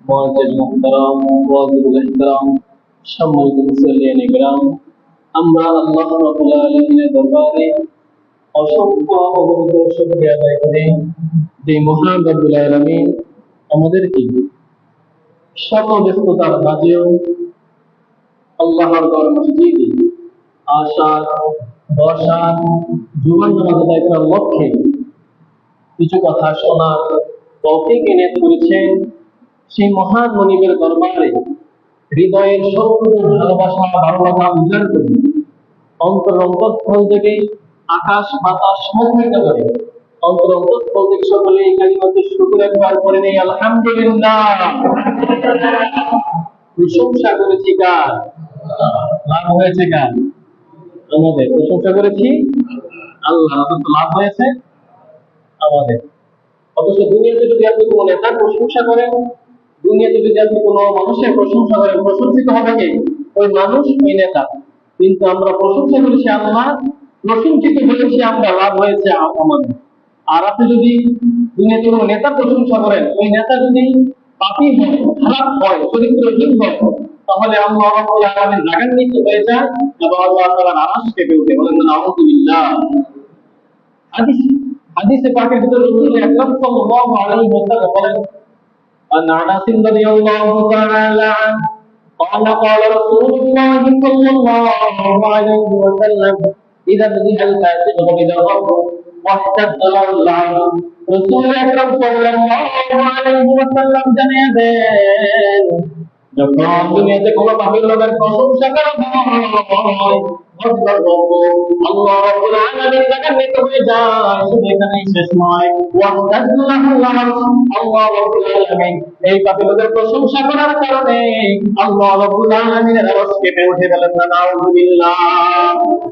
মুআজ্জিজ মুহতারাম ওয়াজিবুল ইহতারাম সম্মানিত মুসল্লিয়ানে কিরাম, আমরা আল্লাহ রাব্বুল আলামিনের দরবারে অসংখ্য অগণিত শুকরিয়া আদায় করি যে মহান রাব্বুল আলামিন আমাদেরকে শত ব্যস্ততার মাঝেও আল্লাহর ঘর মসজিদে আসার বসার জীবন নামাজ আদায় করার লক্ষ্যে কিছু কথা শোনার তৌফিক এনে করেছেন। সেই মহান মনিবের দরবারে হৃদয়ের সবটুকু ভালোবাসা ভালো লাগা উজাড় করে অন্তর অন্তঃস্থল থেকে আকাশ বাতাস সমন্বিত করে অন্তর অন্তঃস্থল থেকে সকলে এই কালিমাতে শুকর একবার করে নেই আলহামদুলিল্লাহ। প্রশংসা করেছি কার? লাভ হয়েছে কার? আমাদের। প্রশংসা করেছি আল্লাহ, লাভ হয়েছে আমাদের। অথচ দুনিয়াতে যদি আপনি কোনো নেতার প্রশংসা করেন, দুনিয়াতে যদি আপনি কোনো মানুষের প্রশংসা করেন, প্রশংসিত হবে কে? ওই মানুষ, ওই নেতা। কিন্তু আমরা প্রশংসা করেছি আল্লাহ, প্রশংসিত হয়েছি আমরা, লাভ হয়েছে আমাদের। আর আপনি যদি দুনিয়াতে কোনো নেতার প্রশংসা করেন, ওই নেতা যদি পাপী হয়, খারাপ হয়, চরিত্রহীন হয়, তাহলে আল্লাহ রাব্বুল আলামিন রাগান্বিত হয়ে যায় এবং আল্লাহ তাআলার আরশ কেঁপে ওঠে। বলেন নাউযুবিল্লাহ। হাদিসে পাকের ভিতরে রাসূল আকরাম সাল্লাল্লাহু আলাইহি ওয়াসাল্লাম বলেন, আন আনাস রাদিয়াল্লাহু তাআলা قال قال رسول الله صلى الله عليه وسلم إذا بدأ الفاسق وبدأ الرب واحتد له العرش। রাসূল আকরাম সাল্লাল্লাহু আলাইহি ওয়াসাল্লাম জানিয়ে দেন, যখন দুনিয়াতে কোনো পাপীর লোকের প্রশংসা করা হয়, আল্লাহ রাব্বুল আলামিন রাগান্বিত হয়ে যায়। শুধু এখানেই শেষ নয়, আল্লাহ রাব্বুল আলামিন এই পাপীর লোকের প্রশংসা করার কারণে আল্লাহ রাব্বুল আলামিনের আরশ কেঁপে উঠে। বলেন নাউযুবিল্লাহ।